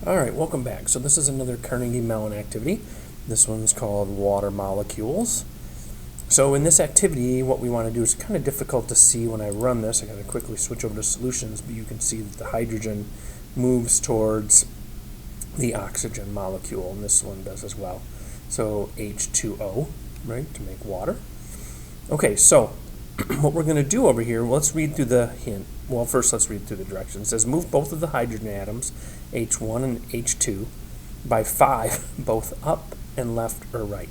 Alright, welcome back. So this is another Carnegie Mellon activity. This one's called water molecules. So in this activity, what we want to do is kind of difficult to see when I run this. I got to quickly switch over to solutions, but you can see that the hydrogen moves towards the oxygen molecule, and this one does as well. So H2O, right, to make water. Okay, so what we're going to do over here, let's read through the hint. Well, first let's read through the directions. It says move both of the hydrogen atoms, H1 and H2, by 5, both up and left or right.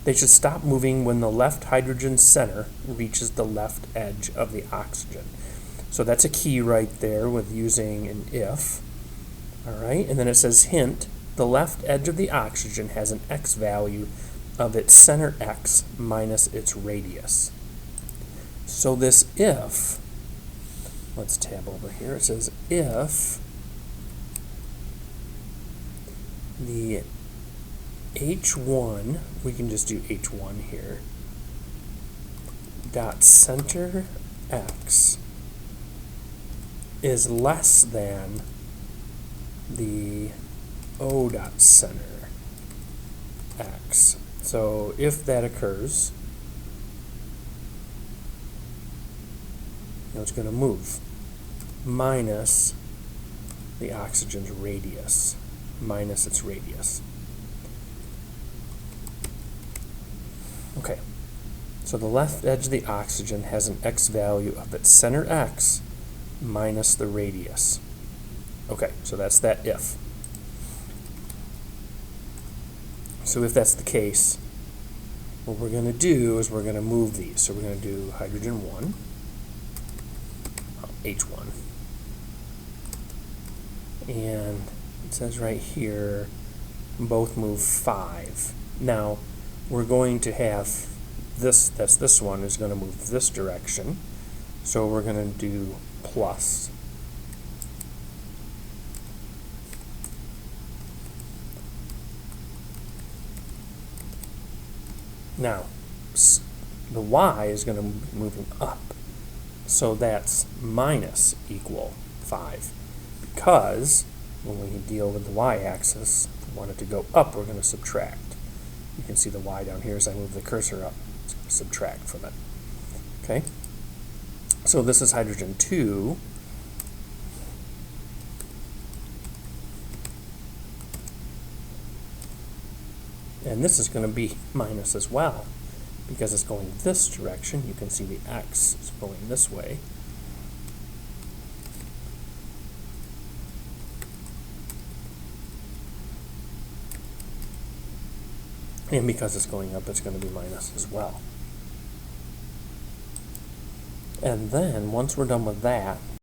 They should stop moving when the left hydrogen center reaches the left edge of the oxygen. So that's a key right there with using an if. All right, and then it says hint, the left edge of the oxygen has an x value of its center x minus its radius. So this if, let's tab over here, it says if the H1, we can just do H1 here, dot center x is less than the O dot center x. So if that occurs, it's going to move minus the oxygen's radius, minus its radius. Okay, so the left edge of the oxygen has an x value of its center x minus the radius. Okay, so that's that if. So if that's the case, what we're going to do is we're going to move these. So we're going to do hydrogen 1, H1. And it says right here, both move 5. Now, we're going to have this, that's this one, is going to move this direction. So we're going to do plus. Now, the y is going to be moving up. So that's minus equal 5. Because when we deal with the y-axis, if we want it to go up, we're going to subtract. You can see the y down here as I move the cursor up. It's going to subtract from it. Okay? So this is hydrogen 2. And this is going to be minus as well, because it's going this direction. You can see the x is going this way. And because it's going up, it's going to be minus as well. And then, once we're done with that,